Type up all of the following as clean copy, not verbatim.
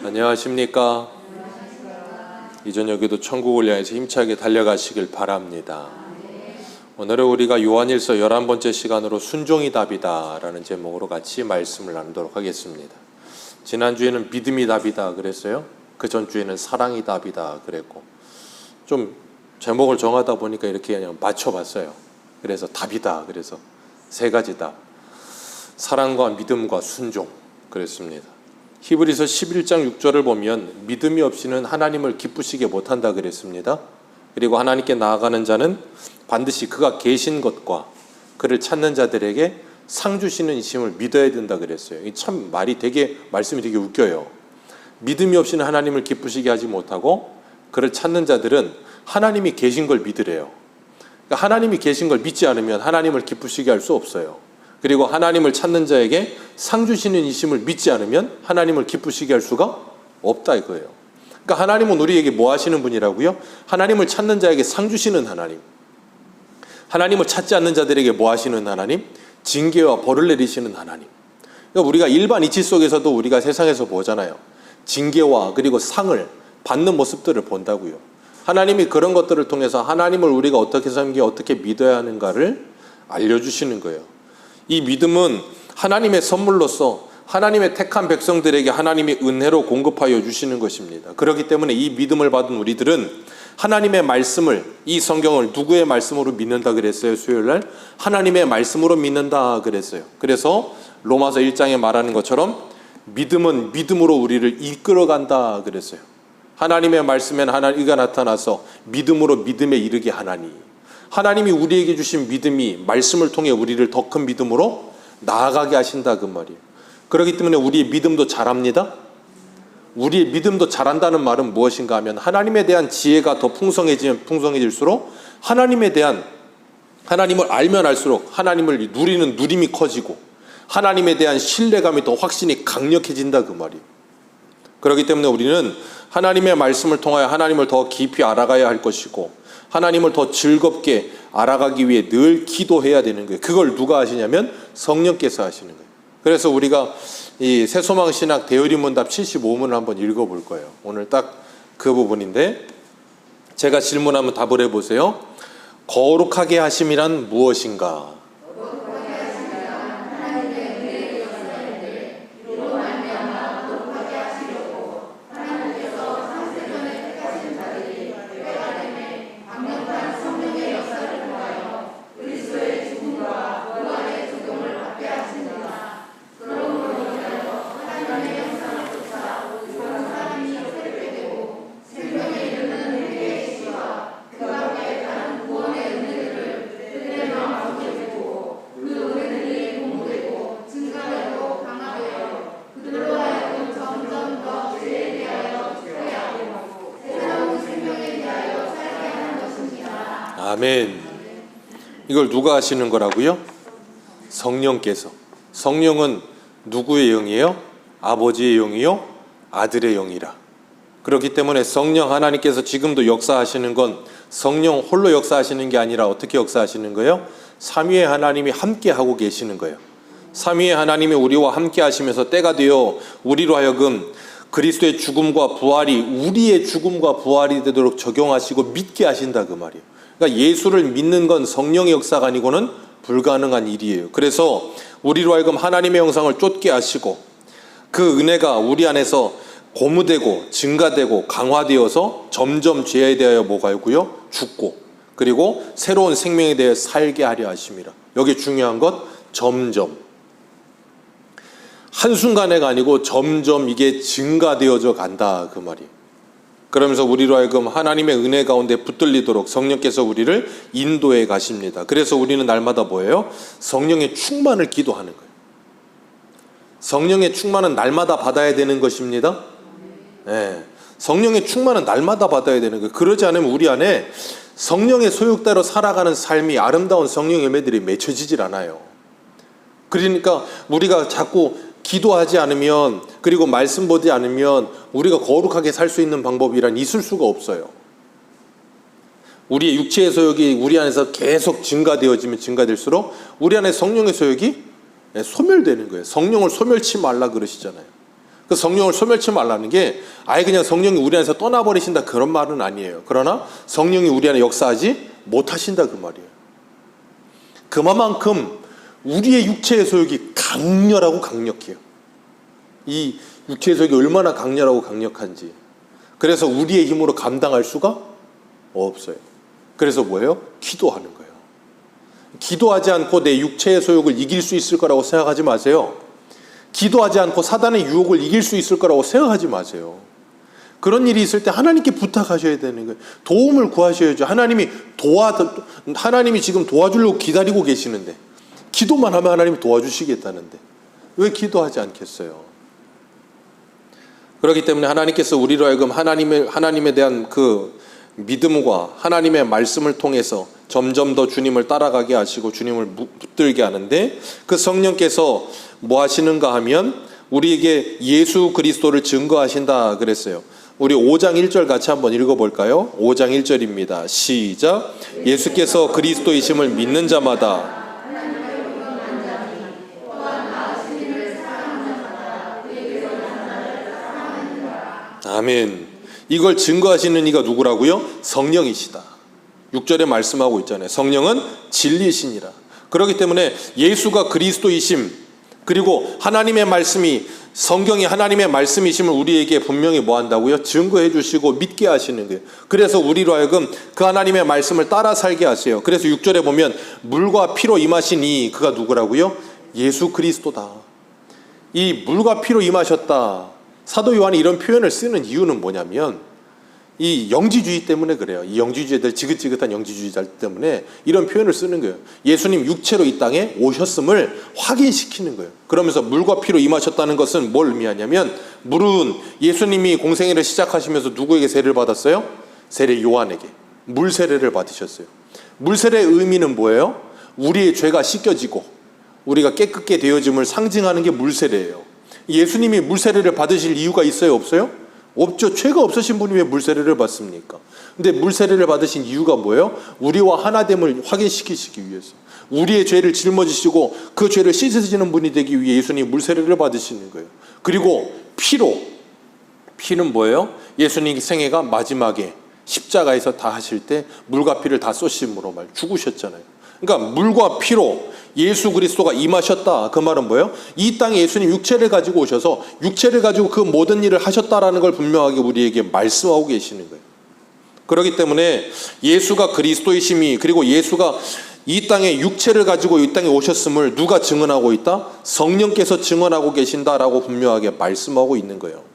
안녕하십니까? 이 저녁에도 천국을 향해서 힘차게 달려가시길 바랍니다. 오늘은 우리가 요한일서 11번째 시간으로 순종이 답이다 라는 제목으로 같이 말씀을 나누도록 하겠습니다. 지난주에는 믿음이 답이다 그랬어요. 그 전주에는 사랑이 답이다 그랬고, 좀 제목을 정하다 보니까 이렇게 그냥 맞춰봤어요. 그래서 답이다, 그래서 세 가지 답, 사랑과 믿음과 순종 그랬습니다. 히브리서 11장 6절을 보면 믿음이 없이는 하나님을 기쁘시게 못한다 그랬습니다. 그리고 하나님께 나아가는 자는 반드시 그가 계신 것과 그를 찾는 자들에게 상 주시는 이심을 믿어야 된다 그랬어요. 참 말씀이 되게 웃겨요. 믿음이 없이는 하나님을 기쁘시게 하지 못하고 그를 찾는 자들은 하나님이 계신 걸 믿으래요. 그러니까 하나님이 계신 걸 믿지 않으면 하나님을 기쁘시게 할 수 없어요. 그리고 하나님을 찾는 자에게 상 주시는 이심을 믿지 않으면 하나님을 기쁘시게 할 수가 없다 이거예요. 그러니까 하나님은 우리에게 뭐 하시는 분이라고요? 하나님을 찾는 자에게 상 주시는 하나님, 하나님을 찾지 않는 자들에게 뭐 하시는 하나님? 징계와 벌을 내리시는 하나님. 그러니까 우리가 일반 이치 속에서도 우리가 세상에서 보잖아요. 징계와 그리고 상을 받는 모습들을 본다고요. 하나님이 그런 것들을 통해서 하나님을 우리가 어떻게 섬기고 어떻게 믿어야 하는가를 알려주시는 거예요. 이 믿음은 하나님의 선물로서 하나님의 택한 백성들에게 하나님이 은혜로 공급하여 주시는 것입니다. 그렇기 때문에 이 믿음을 받은 우리들은 하나님의 말씀을, 이 성경을 누구의 말씀으로 믿는다 그랬어요? 수요일날 하나님의 말씀으로 믿는다 그랬어요. 그래서 로마서 1장에 말하는 것처럼 믿음은 믿음으로 우리를 이끌어간다 그랬어요. 하나님의 말씀엔 하나님이 나타나서 믿음으로 믿음에 이르게 하나니, 하나님이 우리에게 주신 믿음이 말씀을 통해 우리를 더 큰 믿음으로 나아가게 하신다 그 말이에요. 그렇기 때문에 우리의 믿음도 자랍니다. 우리의 믿음도 자란다는 말은 무엇인가 하면 하나님에 대한 지혜가 더 풍성해질수록 하나님을 알면 알수록 하나님을 누리는 누림이 커지고 하나님에 대한 신뢰감이 더 확신이 강력해진다 그 말이에요. 그렇기 때문에 우리는 하나님의 말씀을 통하여 하나님을 더 깊이 알아가야 할 것이고 하나님을 더 즐겁게 알아가기 위해 늘 기도해야 되는 거예요. 그걸 누가 하시냐면 성령께서 하시는 거예요. 그래서 우리가 이 새소망신학 대의문답 75문을 한번 읽어볼 거예요. 오늘 딱 그 부분인데, 제가 질문하면 답을 해보세요. 거룩하게 하심이란 무엇인가? 아멘. 이걸 누가 하시는 거라고요? 성령께서. 성령은 누구의 영이에요? 아버지의 영이요? 아들의 영이라. 그렇기 때문에 성령 하나님께서 지금도 역사하시는 건 성령 홀로 역사하시는 게 아니라 어떻게 역사하시는 거예요? 삼위의 하나님이 함께 하고 계시는 거예요. 삼위의 하나님이 우리와 함께 하시면서 때가 되어 우리로 하여금 그리스도의 죽음과 부활이 우리의 죽음과 부활이 되도록 적용하시고 믿게 하신다 그 말이에요. 그러니까 예수를 믿는 건 성령의 역사가 아니고는 불가능한 일이에요. 그래서 우리로 하여금 하나님의 형상을 쫓게 하시고 그 은혜가 우리 안에서 고무되고 증가되고 강화되어서 점점 죄에 대하여 뭐가 있고요? 죽고, 그리고 새로운 생명에 대해 살게 하려 하심이라. 여기 중요한 것, 점점. 한순간에가 아니고 점점 이게 증가되어져 간다 그 말이에요. 그러면서 우리로 하여금 하나님의 은혜 가운데 붙들리도록 성령께서 우리를 인도해 가십니다. 그래서 우리는 날마다 뭐예요? 성령의 충만을 기도하는 거예요. 성령의 충만은 날마다 받아야 되는 것입니다. 네. 성령의 충만은 날마다 받아야 되는 거예요. 그러지 않으면 우리 안에 성령의 소욕대로 살아가는 삶이 아름다운 성령 열매들이 맺혀지질 않아요. 그러니까 우리가 자꾸 기도하지 않으면, 그리고 말씀 보지 않으면 우리가 거룩하게 살 수 있는 방법이란 있을 수가 없어요. 우리의 육체의 소욕이 우리 안에서 계속 증가되어지면 증가될수록 우리 안에 성령의 소욕이 소멸되는 거예요. 성령을 소멸치 말라 그러시잖아요. 그 성령을 소멸치 말라는 게 아예 그냥 성령이 우리 안에서 떠나버리신다 그런 말은 아니에요. 그러나 성령이 우리 안에 역사하지 못하신다 그 말이에요. 그만큼 우리의 육체의 소욕이 강렬하고 강력해요. 이 육체의 소욕이 얼마나 강렬하고 강력한지. 그래서 우리의 힘으로 감당할 수가 없어요. 그래서 뭐예요? 기도하는 거예요. 기도하지 않고 내 육체의 소욕을 이길 수 있을 거라고 생각하지 마세요. 기도하지 않고 사단의 유혹을 이길 수 있을 거라고 생각하지 마세요. 그런 일이 있을 때 하나님께 부탁하셔야 되는 거예요. 도움을 구하셔야죠. 하나님이 지금 도와주려고 기다리고 계시는데, 기도만 하면 하나님이 도와주시겠다는데 왜 기도하지 않겠어요? 그렇기 때문에 하나님께서 우리로 하여금 하나님에 대한 그 믿음과 하나님의 말씀을 통해서 점점 더 주님을 따라가게 하시고 주님을 붙들게 하는데, 그 성령께서 뭐 하시는가 하면 우리에게 예수 그리스도를 증거하신다 그랬어요. 우리 5장 1절 같이 한번 읽어볼까요? 5장 1절입니다. 시작. 예수께서 그리스도이심을 믿는 자마다 아멘. 이걸 증거하시는 이가 누구라고요? 성령이시다. 6절에 말씀하고 있잖아요. 성령은 진리시니라. 그렇기 때문에 예수가 그리스도이심, 그리고 하나님의 말씀이, 성경이 하나님의 말씀이심을 우리에게 분명히 뭐 한다고요? 증거해 주시고 믿게 하시는 거예요. 그래서 우리로 하여금 그 하나님의 말씀을 따라 살게 하세요. 그래서 6절에 보면 물과 피로 임하신 이 그가 누구라고요? 예수 그리스도다. 이 물과 피로 임하셨다. 사도 요한이 이런 표현을 쓰는 이유는 뭐냐면 이 영지주의 때문에 그래요. 이 영지주의들, 지긋지긋한 영지주의자 때문에 이런 표현을 쓰는 거예요. 예수님 육체로 이 땅에 오셨음을 확인시키는 거예요. 그러면서 물과 피로 임하셨다는 것은 뭘 의미하냐면, 물은 예수님이 공생애를 시작하시면서 누구에게 세례를 받았어요? 세례 요한에게 물 세례를 받으셨어요. 물 세례의 의미는 뭐예요? 우리의 죄가 씻겨지고 우리가 깨끗게 되어짐을 상징하는 게 물 세례예요. 예수님이 물 세례를 받으실 이유가 있어요? 없어요? 없죠. 죄가 없으신 분이 왜 물 세례를 받습니까? 근데 물 세례를 받으신 이유가 뭐예요? 우리와 하나됨을 확인시키시기 위해서, 우리의 죄를 짊어지시고 그 죄를 씻으시는 분이 되기 위해 예수님이 물 세례를 받으시는 거예요. 그리고 피는 뭐예요? 예수님 생애가 마지막에 십자가에서 다 하실 때 물과 피를 다 쏘심으로 죽으셨잖아요. 그러니까 물과 피로 예수 그리스도가 임하셨다. 그 말은 뭐예요? 이 땅에 예수님 육체를 가지고 오셔서 육체를 가지고 그 모든 일을 하셨다라는 걸 분명하게 우리에게 말씀하고 계시는 거예요. 그렇기 때문에 예수가 그리스도이심이, 그리고 예수가 이 땅에 육체를 가지고 이 땅에 오셨음을 누가 증언하고 있다? 성령께서 증언하고 계신다라고 분명하게 말씀하고 있는 거예요.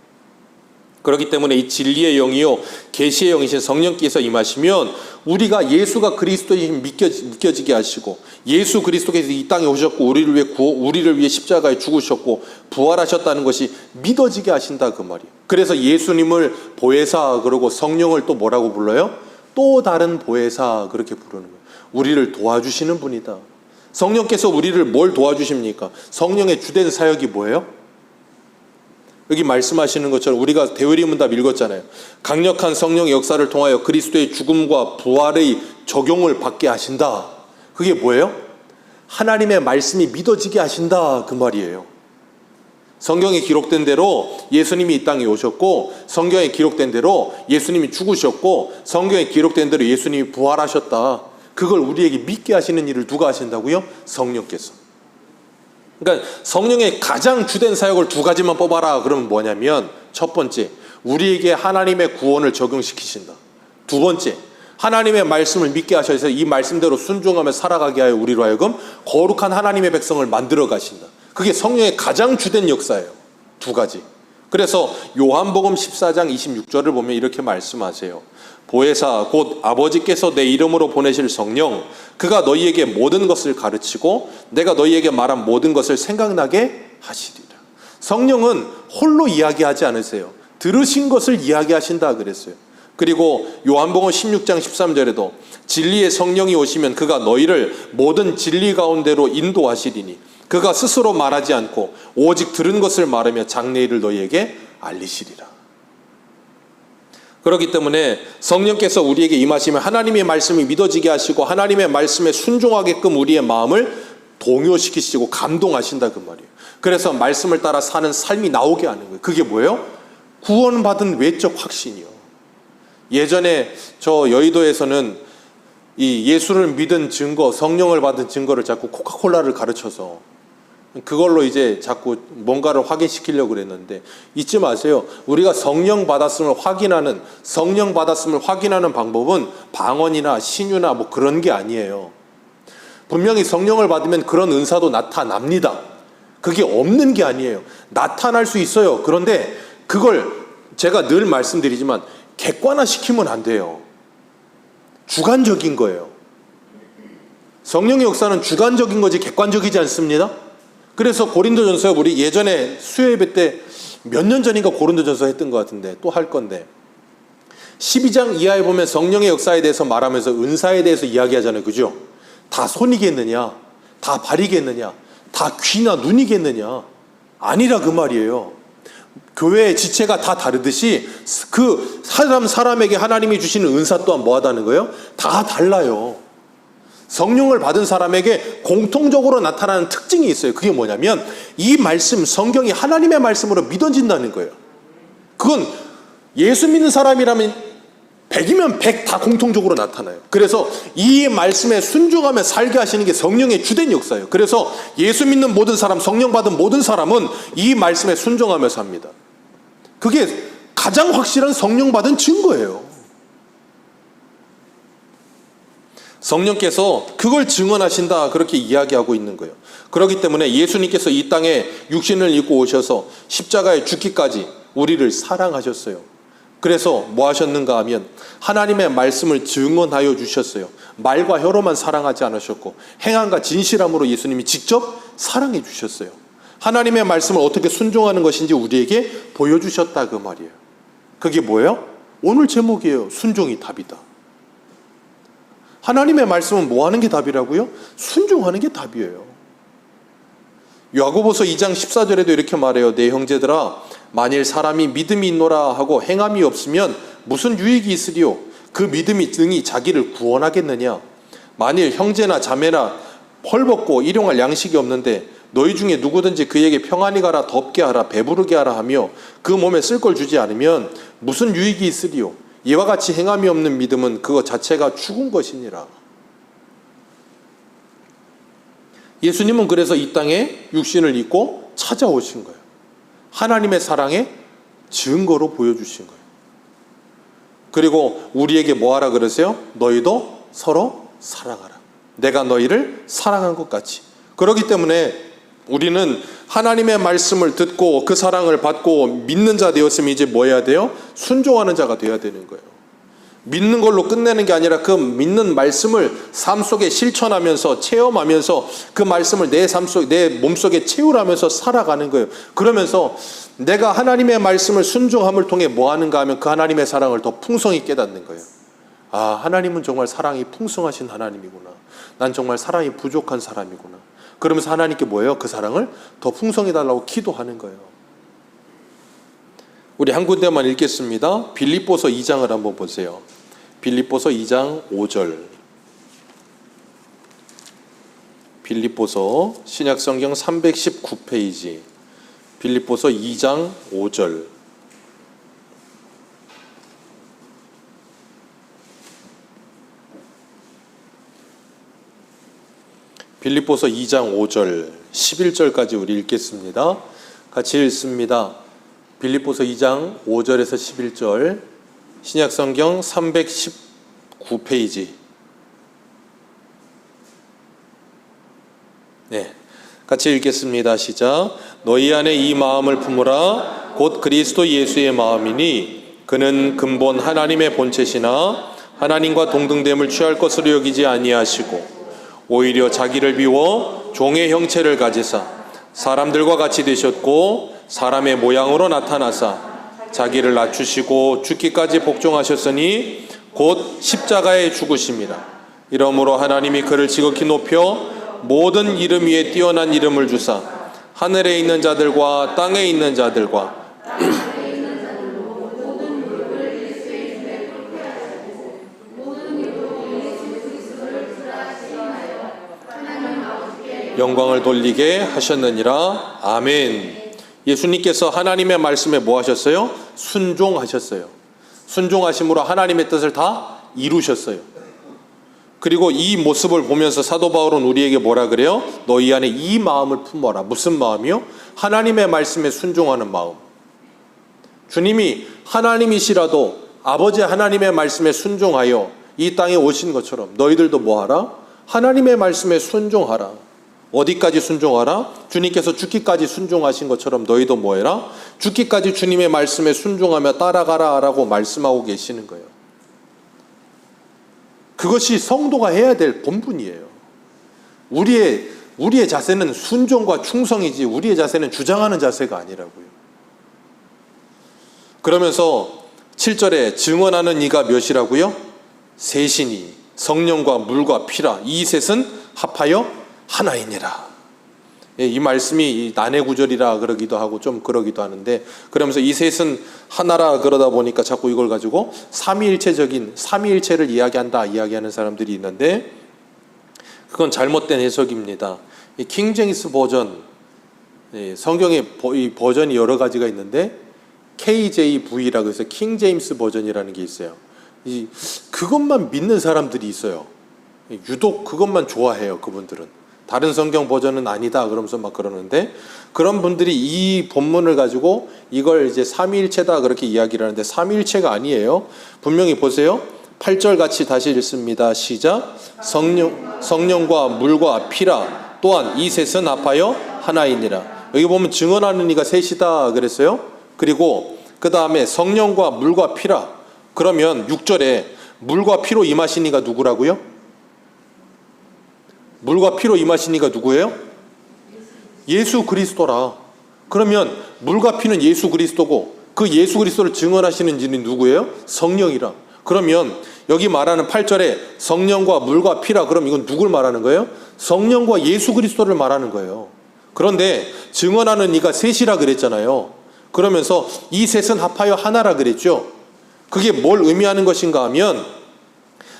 그렇기 때문에 이 진리의 영이요 계시의 영이신 성령께서 임하시면 우리가 예수가 그리스도인 믿겨지게 하시고, 예수 그리스도께서 이 땅에 오셨고 우리를 위해 십자가에 죽으셨고 부활하셨다는 것이 믿어지게 하신다 그 말이에요. 그래서 예수님을 보혜사 그러고 성령을 또 뭐라고 불러요? 또 다른 보혜사 그렇게 부르는 거예요. 우리를 도와주시는 분이다. 성령께서 우리를 뭘 도와주십니까? 성령의 주된 사역이 뭐예요? 여기 말씀하시는 것처럼 우리가 대의리 문답 읽었잖아요. 강력한 성령의 역사를 통하여 그리스도의 죽음과 부활의 적용을 받게 하신다. 그게 뭐예요? 하나님의 말씀이 믿어지게 하신다 그 말이에요. 성경에 기록된 대로 예수님이 이 땅에 오셨고, 성경에 기록된 대로 예수님이 죽으셨고, 성경에 기록된 대로 예수님이 부활하셨다. 그걸 우리에게 믿게 하시는 일을 누가 하신다고요? 성령께서. 그러니까 성령의 가장 주된 사역을 두 가지만 뽑아라 그러면 뭐냐면, 첫 번째, 우리에게 하나님의 구원을 적용시키신다. 두 번째, 하나님의 말씀을 믿게 하셔서 이 말씀대로 순종하며 살아가게 하여 우리로 하여금 거룩한 하나님의 백성을 만들어 가신다. 그게 성령의 가장 주된 역사예요. 두 가지. 그래서 요한복음 14장 26절을 보면 이렇게 말씀하세요. 보혜사 곧 아버지께서 내 이름으로 보내실 성령, 그가 너희에게 모든 것을 가르치고 내가 너희에게 말한 모든 것을 생각나게 하시리라. 성령은 홀로 이야기하지 않으세요. 들으신 것을 이야기하신다 그랬어요. 그리고 요한복음 16장 13절에도 진리의 성령이 오시면 그가 너희를 모든 진리 가운데로 인도하시리니 그가 스스로 말하지 않고 오직 들은 것을 말하며 장래일을 너희에게 알리시리라. 그렇기 때문에 성령께서 우리에게 임하시면 하나님의 말씀이 믿어지게 하시고 하나님의 말씀에 순종하게끔 우리의 마음을 동요시키시고 감동하신다 그 말이에요. 그래서 말씀을 따라 사는 삶이 나오게 하는 거예요. 그게 뭐예요? 구원받은 외적 확신이요. 예전에 저 여의도에서는 이 예수를 믿은 증거, 성령을 받은 증거를 자꾸 코카콜라를 가르쳐서 그걸로 이제 자꾸 뭔가를 확인시키려고 그랬는데, 잊지 마세요. 우리가 성령 받았음을 확인하는 방법은 방언이나 신유나 뭐 그런 게 아니에요. 분명히 성령을 받으면 그런 은사도 나타납니다. 그게 없는 게 아니에요. 나타날 수 있어요. 그런데 그걸 제가 늘 말씀드리지만 객관화시키면 안 돼요. 주관적인 거예요. 성령의 역사는 주관적인 거지 객관적이지 않습니다. 그래서 고린도전서, 우리 예전에 수요예배 때 몇 년 전인가 고린도전서 했던 것 같은데 또 할 건데, 12장 이하에 보면 성령의 역사에 대해서 말하면서 은사에 대해서 이야기하잖아요. 그죠? 다 손이겠느냐? 다 발이겠느냐? 다 귀나 눈이겠느냐? 아니라 그 말이에요. 교회의 지체가 다 다르듯이 그 사람에게 하나님이 주시는 은사 또한 뭐하다는 거예요? 다 달라요. 성령을 받은 사람에게 공통적으로 나타나는 특징이 있어요. 그게 뭐냐면 이 말씀, 성경이 하나님의 말씀으로 믿어진다는 거예요. 그건 예수 믿는 사람이라면 100이면 100 다 공통적으로 나타나요. 그래서 이 말씀에 순종하며 살게 하시는 게 성령의 주된 역사예요. 그래서 예수 믿는 모든 사람, 성령 받은 모든 사람은 이 말씀에 순종하며 삽니다. 그게 가장 확실한 성령 받은 증거예요. 성령께서 그걸 증언하신다, 그렇게 이야기하고 있는 거예요. 그렇기 때문에 예수님께서 이 땅에 육신을 입고 오셔서 십자가에 죽기까지 우리를 사랑하셨어요. 그래서 뭐 하셨는가 하면 하나님의 말씀을 증언하여 주셨어요. 말과 혀로만 사랑하지 않으셨고 행함과 진실함으로 예수님이 직접 사랑해 주셨어요. 하나님의 말씀을 어떻게 순종하는 것인지 우리에게 보여주셨다 그 말이에요. 그게 뭐예요? 오늘 제목이에요. 순종이 답이다. 하나님의 말씀은 뭐 하는 게 답이라고요? 순종하는 게 답이에요. 야고보서 2장 14절에도 이렇게 말해요. 내 형제들아, 만일 사람이 믿음이 있노라 하고 행함이 없으면 무슨 유익이 있으리요? 그 믿음이 등이 자기를 구원하겠느냐? 만일 형제나 자매나 헐벗고 일용할 양식이 없는데 너희 중에 누구든지 그에게 평안히 가라, 덥게 하라, 배부르게 하라 하며 그 몸에 쓸 걸 주지 않으면 무슨 유익이 있으리요? 이와 같이 행함이 없는 믿음은 그것 자체가 죽은 것이니라. 예수님은 그래서 이 땅에 육신을 입고 찾아오신 거예요. 하나님의 사랑의 증거로 보여주신 거예요. 그리고 우리에게 뭐 하라 그러세요? 너희도 서로 사랑하라. 내가 너희를 사랑한 것 같이. 그렇기 때문에 우리는 하나님의 말씀을 듣고 그 사랑을 받고 믿는 자 되었으면 이제 뭐 해야 돼요? 순종하는 자가 되어야 되는 거예요. 믿는 걸로 끝내는 게 아니라 그 믿는 말씀을 삶 속에 실천하면서 체험하면서 그 말씀을 내 삶 속, 내 몸속에 채우라면서 살아가는 거예요. 그러면서 내가 하나님의 말씀을 순종함을 통해 뭐 하는가 하면 그 하나님의 사랑을 더 풍성히 깨닫는 거예요. 아, 하나님은 정말 사랑이 풍성하신 하나님이구나. 난 정말 사랑이 부족한 사람이구나. 그러면서 하나님께 뭐예요? 그 사랑을 더 풍성해 달라고 기도하는 거예요. 우리 한 군데만 읽겠습니다. 빌립보서 2장을 한번 보세요. 빌립보서 2장 5절. 빌립보서 신약성경 319페이지. 빌립보서 2장 5절. 빌립보서 2장 5절 11절까지 우리 읽겠습니다. 같이 읽습니다. 빌립보서 2장 5절에서 11절, 신약성경 319페이지. 네, 같이 읽겠습니다. 시작. 너희 안에 이 마음을 품으라. 곧 그리스도 예수의 마음이니 그는 근본 하나님의 본체시나 하나님과 동등됨을 취할 것으로 여기지 아니하시고 오히려 자기를 비워 종의 형체를 가지사 사람들과 같이 되셨고 사람의 모양으로 나타나사 자기를 낮추시고 죽기까지 복종하셨으니 곧 십자가에 죽으심이라. 이러므로 하나님이 그를 지극히 높여 모든 이름 위에 뛰어난 이름을 주사 하늘에 있는 자들과 땅에 있는 자들과 영광을 돌리게 하셨느니라. 아멘. 예수님께서 하나님의 말씀에 뭐 하셨어요? 순종하셨어요. 순종하심으로 하나님의 뜻을 다 이루셨어요. 그리고 이 모습을 보면서 사도 바울은 우리에게 뭐라 그래요? 너희 안에 이 마음을 품어라. 무슨 마음이요? 하나님의 말씀에 순종하는 마음. 주님이 하나님이시라도 아버지 하나님의 말씀에 순종하여 이 땅에 오신 것처럼 너희들도 뭐하라? 하나님의 말씀에 순종하라. 어디까지 순종하라? 주님께서 죽기까지 순종하신 것처럼 너희도 뭐해라? 죽기까지 주님의 말씀에 순종하며 따라가라 라고 말씀하고 계시는 거예요. 그것이 성도가 해야 될 본분이에요. 우리의 자세는 순종과 충성이지 우리의 자세는 주장하는 자세가 아니라고요. 그러면서 7절에 증언하는 이가 몇이라고요? 셋이니 성령과 물과 피라 이 셋은 합하여 하나이니라. 이 말씀이 이 난해 구절이라 그러기도 하고 좀 그러기도 하는데, 그러면서 이 셋은 하나라 그러다 보니까 자꾸 이걸 가지고 삼위일체적인 삼위일체를 이야기하는 사람들이 있는데 그건 잘못된 해석입니다. 이 킹제임스 버전, 성경의 이 버전이 여러 가지가 있는데 KJV라고 해서 킹제임스 버전이라는 게 있어요. 그것만 믿는 사람들이 있어요. 유독 그것만 좋아해요. 그분들은 다른 성경 버전은 아니다 그러면서 막 그러는데, 그런 분들이 이 본문을 가지고 이걸 이제 삼위일체다 그렇게 이야기를 하는데 삼위일체가 아니에요. 분명히 보세요. 8절 같이 다시 읽습니다. 시작. 성령과 물과 피라 또한 이 셋은 합하여 하나이니라. 여기 보면 증언하는 이가 셋이다 그랬어요. 그리고 그 다음에 성령과 물과 피라. 그러면 6절에 물과 피로 임하신 이가 누구라고요? 물과 피로 임하신 이가 누구예요? 예수 그리스도라. 그러면 물과 피는 예수 그리스도고 그 예수 그리스도를 증언하시는 이는 누구예요? 성령이라. 그러면 여기 말하는 8절에 성령과 물과 피라, 그럼 이건 누굴 말하는 거예요? 성령과 예수 그리스도를 말하는 거예요. 그런데 증언하는 이가 셋이라 그랬잖아요. 그러면서 이 셋은 합하여 하나라 그랬죠. 그게 뭘 의미하는 것인가 하면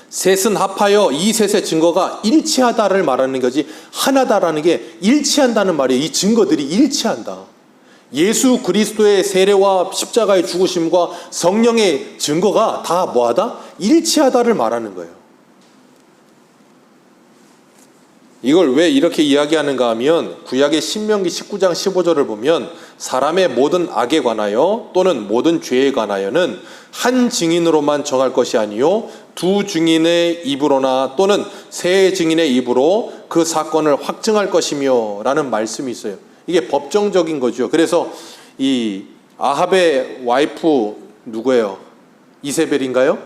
셋은 합하여 이 셋의 증거가 일치하다를 말하는 거지, 하나다라는 게 일치한다는 말이에요. 이 증거들이 일치한다. 예수 그리스도의 세례와 십자가의 죽으심과 성령의 증거가 다 뭐하다? 일치하다를 말하는 거예요. 이걸 왜 이렇게 이야기하는가 하면 구약의 신명기 19장 15절을 보면 사람의 모든 악에 관하여 또는 모든 죄에 관하여는 한 증인으로만 정할 것이 아니요 두 증인의 입으로나 또는 세 증인의 입으로 그 사건을 확증할 것이며 라는 말씀이 있어요. 이게 법정적인 거죠. 그래서 이 아합의 와이프 누구예요? 이세벨인가요?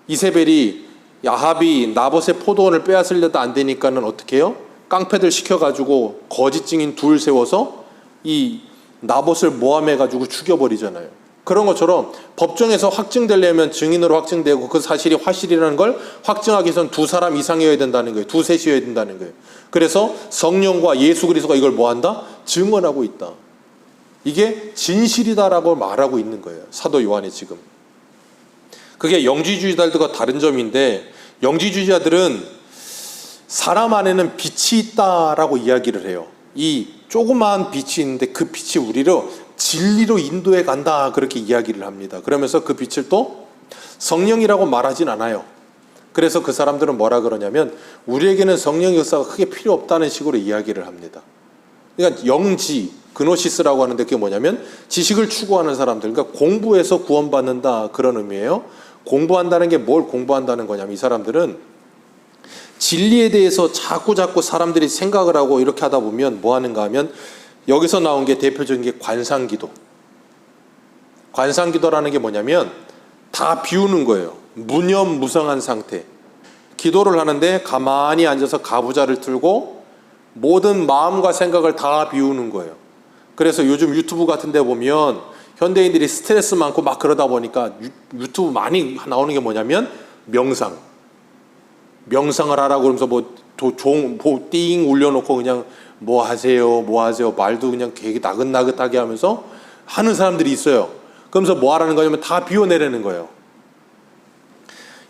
이세벨이 아합이 나봇의 포도원을 빼앗으려다 안 되니까는 어떻게 해요? 깡패들 시켜가지고 거짓 증인 둘 세워서 이 나봇을 모함해가지고 죽여버리잖아요. 그런 것처럼 법정에서 확증되려면 증인으로 확증되고 그 사실이 화실이라는 걸 확증하기 위해서는 두 사람 이상이어야 된다는 거예요. 두셋이어야 된다는 거예요. 그래서 성령과 예수 그리스도가 이걸 뭐한다? 증언하고 있다. 이게 진실이다라고 말하고 있는 거예요. 사도 요한이 지금. 그게 영지주의자들과 다른 점인데, 영지주의자들은 사람 안에는 빛이 있다라고 이야기를 해요. 이 조그마한 빛이 있는데 그 빛이 우리를 진리로 인도해 간다 그렇게 이야기를 합니다. 그러면서 그 빛을 또 성령이라고 말하진 않아요. 그래서 그 사람들은 뭐라 그러냐면 우리에게는 성령 역사가 크게 필요 없다는 식으로 이야기를 합니다. 그러니까 영지, 그노시스라고 하는데 그게 뭐냐면 지식을 추구하는 사람들, 그러니까 공부해서 구원받는다 그런 의미예요. 공부한다는 게 뭘 공부한다는 거냐면 이 사람들은 진리에 대해서 자꾸 사람들이 생각을 하고 이렇게 하다 보면 뭐 하는가 하면 여기서 나온 게 대표적인 게 관상기도. 관상기도라는 게 뭐냐면 다 비우는 거예요. 무념무성한 상태. 기도를 하는데 가만히 앉아서 가부좌를 틀고 모든 마음과 생각을 다 비우는 거예요. 그래서 요즘 유튜브 같은 데 보면 현대인들이 스트레스 많고 막 그러다 보니까 유튜브 많이 나오는 게 뭐냐면 명상을 하라고 그러면서 띵 울려놓고 그냥 뭐 하세요 말도 그냥 되게 나긋나긋하게 하면서 하는 사람들이 있어요. 그러면서 뭐 하라는 거냐면 다 비워내라는 거예요.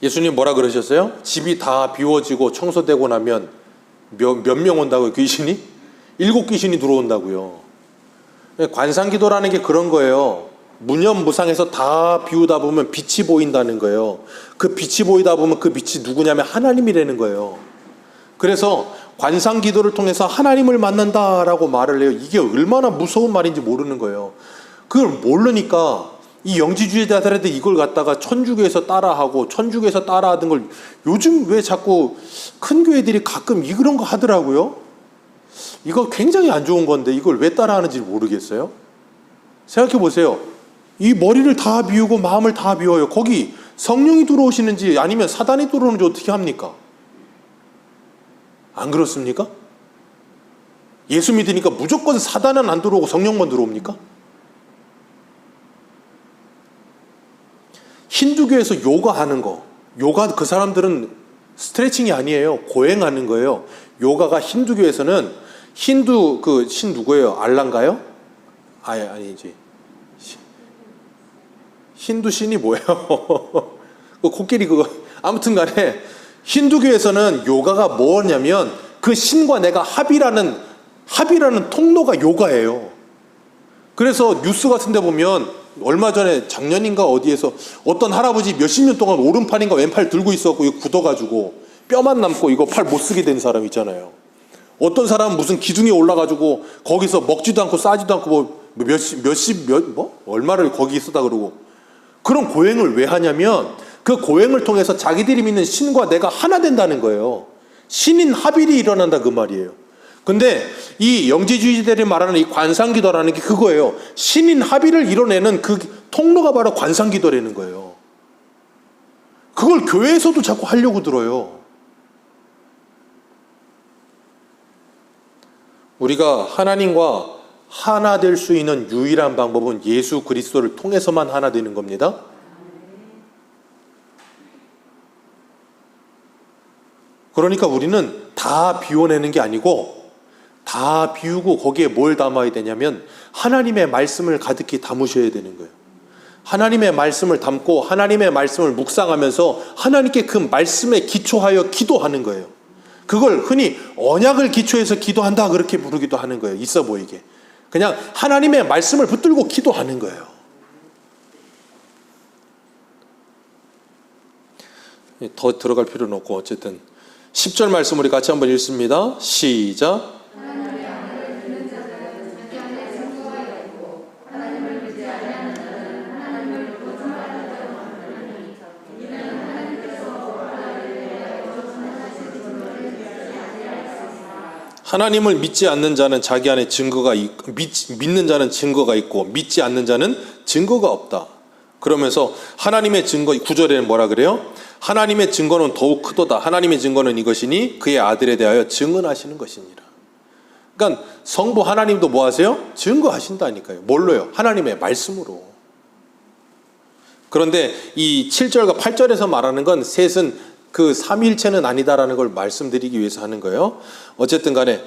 예수님 뭐라 그러셨어요? 집이 다 비워지고 청소되고 나면 몇 명 온다고요? 귀신이? 7 귀신이 들어온다고요. 관상기도라는 게 그런 거예요. 무념무상해서 다 비우다 보면 빛이 보인다는 거예요. 그 빛이 보이다 보면 그 빛이 누구냐면 하나님이라는 거예요. 그래서 관상기도를 통해서 하나님을 만난다라고 말을 해요. 이게 얼마나 무서운 말인지 모르는 거예요. 그걸 모르니까 이 영지주의자들한테 이걸 갖다가 천주교에서 따라하고 천주교에서 따라하던 걸 요즘 왜 자꾸 큰 교회들이 가끔 이런 거 하더라고요. 이거 굉장히 안 좋은 건데 이걸 왜 따라하는지 모르겠어요. 생각해 보세요. 이 머리를 다 비우고 마음을 다 비워요. 거기 성령이 들어오시는지 아니면 사단이 들어오는지 어떻게 합니까? 안 그렇습니까? 예수 믿으니까 무조건 사단은 안 들어오고 성령만 들어옵니까? 힌두교에서 요가하는 거, 요가 그 사람들은 스트레칭이 아니에요. 고행하는 거예요. 요가가 힌두교에서는 힌두 그 신 누구예요? 알라인가요? 아니지. 힌두 신이 뭐예요? 그 코끼리 그거 아무튼 간에 힌두교에서는 요가가 뭐냐면 그 신과 내가 합의라는 통로가 요가예요. 그래서 뉴스 같은 데 보면 얼마 전에 작년인가 어디에서 어떤 할아버지 몇십 년 동안 오른팔인가 왼팔 들고 있었고 이거 굳어가지고 뼈만 남고 이거 팔 못 쓰게 된 사람 있잖아요. 어떤 사람은 무슨 기둥에 올라가지고 거기서 먹지도 않고 싸지도 않고 얼마를 거기 있었다 그러고 그런 고행을 왜 하냐면 그 고행을 통해서 자기들이 믿는 신과 내가 하나 된다는 거예요. 신인 합일이 일어난다 그 말이에요. 근데 이 영지주의자들이 말하는 이 관상기도라는 게 그거예요. 신인 합의를 이뤄내는 그 통로가 바로 관상기도라는 거예요. 그걸 교회에서도 자꾸 하려고 들어요. 우리가 하나님과 하나 될 수 있는 유일한 방법은 예수 그리스도를 통해서만 하나 되는 겁니다. 그러니까 우리는 다 비워내는 게 아니고 다 비우고 거기에 뭘 담아야 되냐면 하나님의 말씀을 가득히 담으셔야 되는 거예요. 하나님의 말씀을 담고 하나님의 말씀을 묵상하면서 하나님께 그 말씀에 기초하여 기도하는 거예요. 그걸 흔히 언약을 기초해서 기도한다 그렇게 부르기도 하는 거예요. 있어 보이게. 그냥 하나님의 말씀을 붙들고 기도하는 거예요. 더 들어갈 필요는 없고 어쨌든 10절 말씀 우리 같이 한번 읽습니다. 시작. 하나님을 믿지 않는 자는 자기 안에 증거가 있고 믿는 자는 증거가 있고 믿지 않는 자는 증거가 없다. 그러면서 하나님의 증거 9절에는 뭐라 그래요? 하나님의 증거는 더욱 크도다. 하나님의 증거는 이것이니 그의 아들에 대하여 증언하시는 것이니라. 그러니까 성부 하나님도 뭐 하세요? 증거하신다니까요. 뭘로요? 하나님의 말씀으로. 그런데 이 7절과 8절에서 말하는 건 셋은 그 삼위일체는 아니다라는 걸 말씀드리기 위해서 하는 거예요. 어쨌든 간에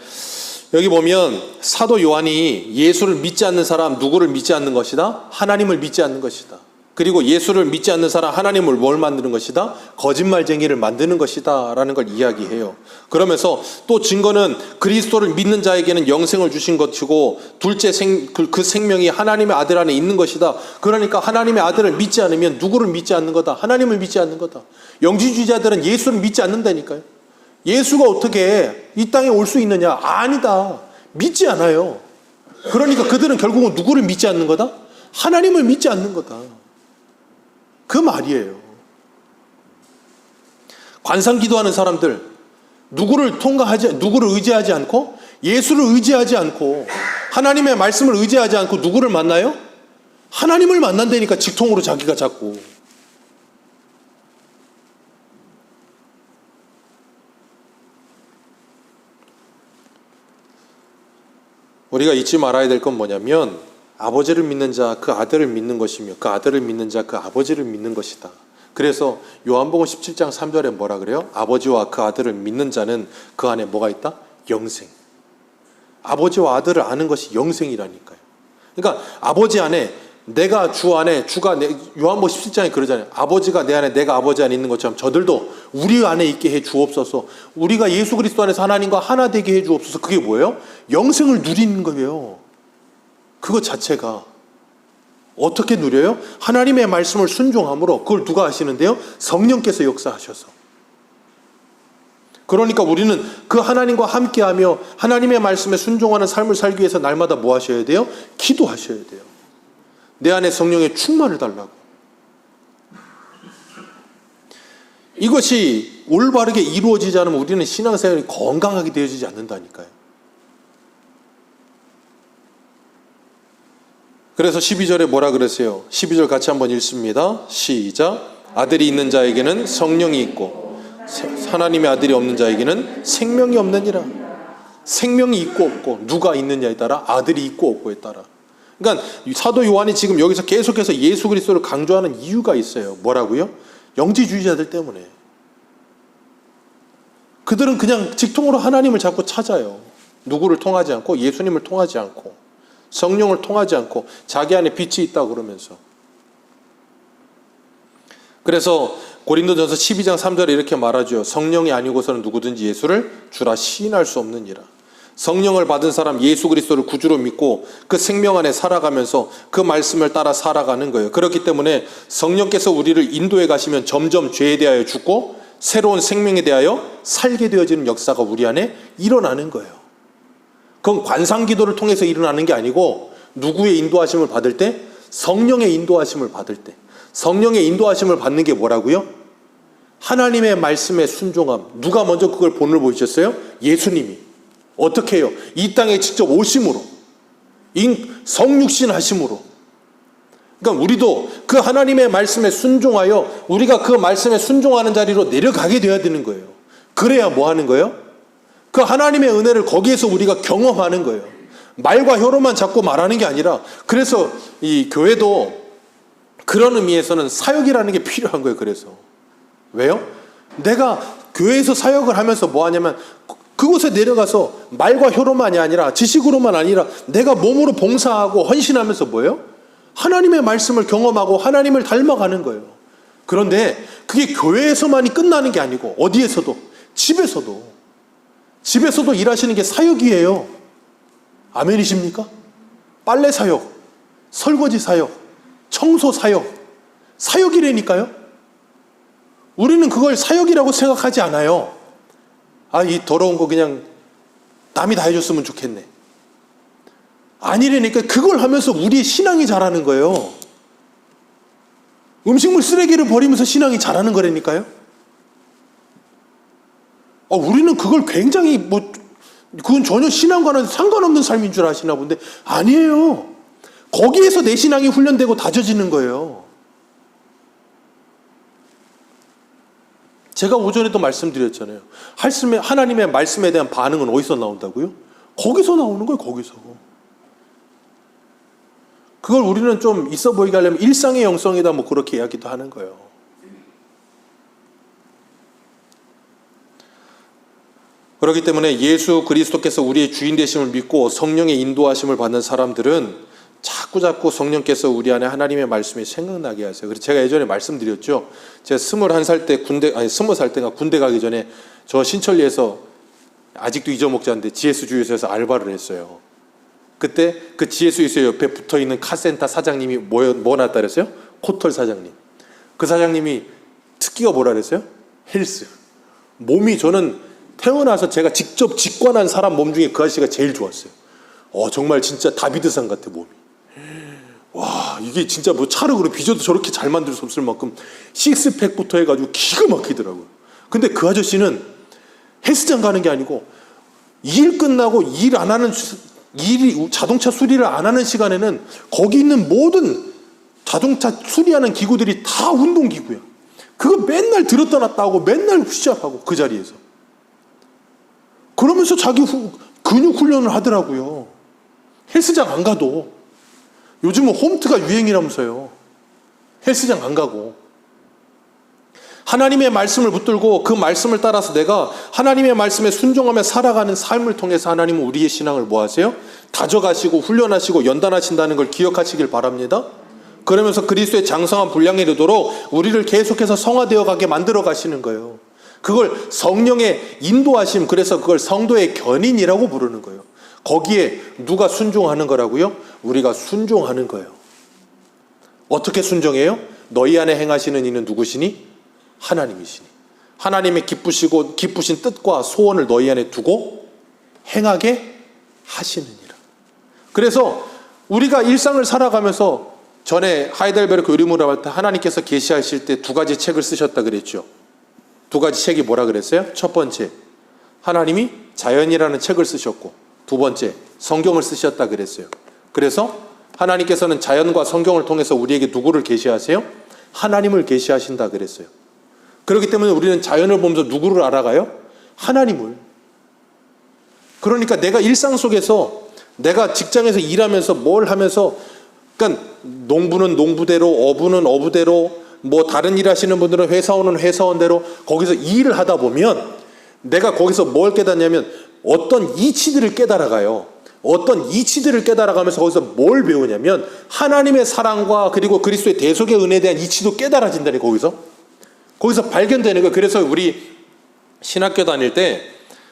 여기 보면 사도 요한이 예수를 믿지 않는 사람 누구를 믿지 않는 것이다? 하나님을 믿지 않는 것이다. 그리고 예수를 믿지 않는 사람 하나님을 뭘 만드는 것이다? 거짓말쟁이를 만드는 것이다 라는 걸 이야기해요. 그러면서 또 증거는 그리스도를 믿는 자에게는 영생을 주신 것이고 둘째 그 생명이 하나님의 아들 안에 있는 것이다. 그러니까 하나님의 아들을 믿지 않으면 누구를 믿지 않는 거다? 하나님을 믿지 않는 거다. 영지주의자들은 예수를 믿지 않는다니까요. 예수가 어떻게 이 땅에 올 수 있느냐? 아니다. 믿지 않아요. 그러니까 그들은 결국은 누구를 믿지 않는 거다? 하나님을 믿지 않는 거다. 그 말이에요. 관상 기도하는 사람들 누구를 의지하지 않고 예수를 의지하지 않고 하나님의 말씀을 의지하지 않고 누구를 만나요? 하나님을 만난다니까 직통으로 자기가 자꾸. 우리가 잊지 말아야 될 건 뭐냐면 아버지를 믿는 자 그 아들을 믿는 것이며 그 아들을 믿는 자 그 아버지를 믿는 것이다. 그래서 요한복음 17장 3절에 뭐라 그래요? 아버지와 그 아들을 믿는 자는 그 안에 뭐가 있다? 영생. 아버지와 아들을 아는 것이 영생이라니까요. 그러니까 아버지 안에 내가 주 안에 주가 요한복음 17장에 그러잖아요. 아버지가 내 안에 내가 아버지 안에 있는 것처럼 저들도 우리 안에 있게 해 주옵소서. 우리가 예수 그리스도 안에서 하나님과 하나 되게 해 주옵소서. 그게 뭐예요? 영생을 누리는 거예요. 그것 자체가. 어떻게 누려요? 하나님의 말씀을 순종함으로. 그걸 누가 하시는데요? 성령께서 역사하셔서. 그러니까 우리는 그 하나님과 함께하며 하나님의 말씀에 순종하는 삶을 살기 위해서 날마다 뭐 하셔야 돼요? 기도하셔야 돼요. 내 안에 성령의 충만을 달라고. 이것이 올바르게 이루어지지 않으면 우리는 신앙생활이 건강하게 되어지지 않는다니까요. 그래서 12절에 뭐라 그랬어요? 12절 같이 한번 읽습니다. 시작. 아들이 있는 자에게는 성령이 있고 하나님의 아들이 없는 자에게는 생명이 없느니라. 생명이 있고 없고 누가 있느냐에 따라 아들이 있고 없고에 따라. 그러니까 사도 요한이 지금 여기서 계속해서 예수 그리스도를 강조하는 이유가 있어요. 뭐라고요? 영지주의자들 때문에. 그들은 그냥 직통으로 하나님을 자꾸 찾아요. 누구를 통하지 않고 예수님을 통하지 않고 성령을 통하지 않고 자기 안에 빛이 있다 그러면서. 그래서 고린도전서 12장 3절에 이렇게 말하죠. 성령이 아니고서는 누구든지 예수를 주라 시인할 수 없느니라. 성령을 받은 사람 예수 그리스도를 구주로 믿고 그 생명 안에 살아가면서 그 말씀을 따라 살아가는 거예요. 그렇기 때문에 성령께서 우리를 인도해 가시면 점점 죄에 대하여 죽고 새로운 생명에 대하여 살게 되어지는 역사가 우리 안에 일어나는 거예요. 그건 관상기도를 통해서 일어나는 게 아니고 누구의 인도하심을 받을 때? 성령의 인도하심을 받을 때. 성령의 인도하심을 받는 게 뭐라고요? 하나님의 말씀에 순종함. 누가 먼저 그걸 본을 보이셨어요? 예수님이. 어떻게 해요? 이 땅에 직접 오심으로, 성육신 하심으로. 그러니까 우리도 그 하나님의 말씀에 순종하여 우리가 그 말씀에 순종하는 자리로 내려가게 되어야 되는 거예요. 그래야 뭐 하는 거예요? 그 하나님의 은혜를 거기에서 우리가 경험하는 거예요. 말과 혀로만 자꾸 말하는 게 아니라. 그래서 이 교회도 그런 의미에서는 사역이라는 게 필요한 거예요. 그래서 왜요? 내가 교회에서 사역을 하면서 뭐 하냐면 그곳에 내려가서 말과 혀로만이 아니라 지식으로만 아니라 내가 몸으로 봉사하고 헌신하면서 뭐예요? 하나님의 말씀을 경험하고 하나님을 닮아가는 거예요. 그런데 그게 교회에서만이 끝나는 게 아니고 어디에서도, 집에서도 일하시는 게 사역이에요. 아멘이십니까? 빨래 사역, 설거지 사역, 청소 사역, 사역이라니까요. 우리는 그걸 사역이라고 생각하지 않아요. 아, 이 더러운 거 그냥 남이 다 해줬으면 좋겠네. 아니라니까. 그걸 하면서 우리의 신앙이 자라는 거예요. 음식물 쓰레기를 버리면서 신앙이 자라는 거라니까요. 우리는 그걸 굉장히 그건 전혀 신앙과는 상관없는 삶인 줄 아시나 본데 아니에요. 거기에서 내 신앙이 훈련되고 다져지는 거예요. 제가 오전에도 말씀드렸잖아요. 하나님의 말씀에 대한 반응은 어디서 나온다고요? 거기서 나오는 거예요. 거기서. 그걸 우리는 좀 있어 보이게 하려면 일상의 영성이다 뭐 그렇게 이야기도 하는 거예요. 그렇기 때문에 예수 그리스도께서 우리의 주인 되심을 믿고 성령의 인도하심을 받는 사람들은 자꾸 성령께서 우리 안에 하나님의 말씀이 생각나게 하세요. 그래서 제가 예전에 말씀드렸죠. 제가 21살 때 20살 때가 군대 가기 전에 저 신천리에서 아직도 잊어먹지 않는데 GS 주유소에서 알바를 했어요. 그때 그 GS 주유소 옆에 붙어있는 카센터 사장님이 뭐 났다 그랬어요? 코털 사장님. 그 사장님이 특기가 뭐라 그랬어요? 헬스. 몸이 저는 태어나서 제가 직접 직관한 사람 몸 중에 그 아저씨가 제일 좋았어요. 정말 진짜 다비드산 같아 몸이. 와, 이게 진짜 뭐 차력으로 빚어도 저렇게 잘 만들 수 없을 만큼 식스팩부터 해가지고 기가 막히더라고요. 근데 그 아저씨는 헬스장 가는 게 아니고 일 끝나고 자동차 수리를 안 하는 시간에는 거기 있는 모든 자동차 수리하는 기구들이 다 운동기구야. 그거 맨날 들었다 놨다 하고 맨날 푸시업하고 그 자리에서. 그러면서 자기 근육 훈련을 하더라고요. 헬스장 안 가도. 요즘은 홈트가 유행이라면서요. 헬스장 안 가고. 하나님의 말씀을 붙들고 그 말씀을 따라서 내가 하나님의 말씀에 순종하며 살아가는 삶을 통해서 하나님은 우리의 신앙을 뭐 하세요? 다져가시고 훈련하시고 연단하신다는 걸 기억하시길 바랍니다. 그러면서 그리스도의 장성한 분량에 이르도록 우리를 계속해서 성화되어 가게 만들어 가시는 거예요. 그걸 성령의 인도하심, 그래서 그걸 성도의 견인이라고 부르는 거예요. 거기에 누가 순종하는 거라고요? 우리가 순종하는 거예요. 어떻게 순종해요? 너희 안에 행하시는 이는 누구시니? 하나님이시니. 하나님의 기쁘신 뜻과 소원을 너희 안에 두고 행하게 하시느니라. 그래서 우리가 일상을 살아가면서 전에 하이델베르크 요리문답 할 때 하나님께서 계시하실 때 두 가지 책을 쓰셨다 그랬죠. 두 가지 책이 뭐라 그랬어요? 첫 번째, 하나님이 자연이라는 책을 쓰셨고, 두 번째, 성경을 쓰셨다 그랬어요. 그래서 하나님께서는 자연과 성경을 통해서 우리에게 누구를 계시하세요? 하나님을 계시하신다 그랬어요. 그렇기 때문에 우리는 자연을 보면서 누구를 알아가요? 하나님을. 그러니까 내가 일상 속에서, 내가 직장에서 일하면서 뭘 하면서, 그러니까 농부는 농부대로, 어부는 어부대로, 뭐 다른 일 하시는 분들은 회사원은 회사원대로 거기서 일을 하다 보면 내가 거기서 뭘 깨닫냐면 어떤 이치들을 깨달아가요. 어떤 이치들을 깨달아가면서 거기서 뭘 배우냐면 하나님의 사랑과 그리고 그리스도의 대속의 은혜에 대한 이치도 깨달아진다니, 거기서 발견되는 거예요. 그래서 우리 신학교 다닐 때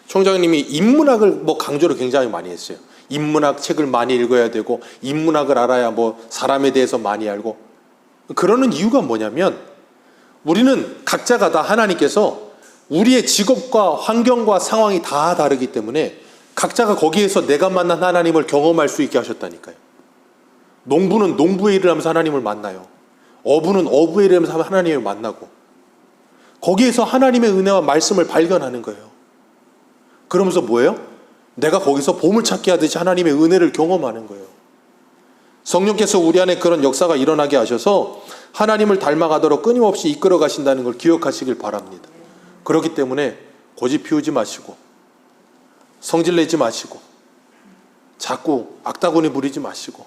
총장님이 인문학을 뭐 강조를 굉장히 많이 했어요. 인문학 책을 많이 읽어야 되고 인문학을 알아야 뭐 사람에 대해서 많이 알고. 그러는 이유가 뭐냐면 우리는 각자가 다 하나님께서 우리의 직업과 환경과 상황이 다 다르기 때문에 각자가 거기에서 내가 만난 하나님을 경험할 수 있게 하셨다니까요. 농부는 농부의 일을 하면서 하나님을 만나요. 어부는 어부의 일을 하면서 하나님을 만나고 거기에서 하나님의 은혜와 말씀을 발견하는 거예요. 그러면서 뭐예요? 내가 거기서 보물찾기 하듯이 하나님의 은혜를 경험하는 거예요. 성령께서 우리 안에 그런 역사가 일어나게 하셔서 하나님을 닮아가도록 끊임없이 이끌어 가신다는 걸 기억하시길 바랍니다. 그렇기 때문에 고집 피우지 마시고 성질내지 마시고 자꾸 악다구니 부리지 마시고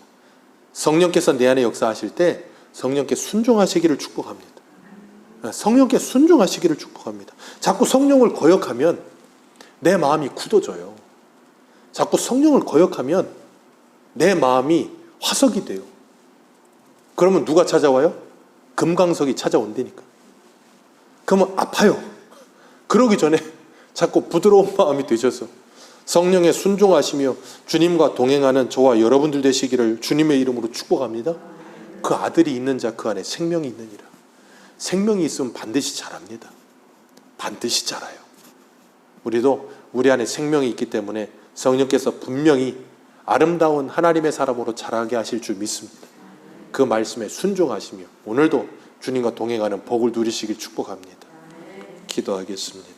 성령께서 내 안에 역사하실 때 성령께 순종하시기를 축복합니다. 성령께 순종하시기를 축복합니다. 자꾸 성령을 거역하면 내 마음이 굳어져요. 자꾸 성령을 거역하면 내 마음이 화석이 돼요. 그러면 누가 찾아와요? 금강석이 찾아온다니까. 그러면 아파요. 그러기 전에 자꾸 부드러운 마음이 되셔서 성령에 순종하시며 주님과 동행하는 저와 여러분들 되시기를 주님의 이름으로 축복합니다. 그 아들이 있는 자 그 안에 생명이 있느니라. 생명이 있으면 반드시 자랍니다. 반드시 자라요. 우리도 우리 안에 생명이 있기 때문에 성령께서 분명히 아름다운 하나님의 사람으로 자라게 하실 줄 믿습니다. 그 말씀에 순종하시며 오늘도 주님과 동행하는 복을 누리시길 축복합니다. 기도하겠습니다.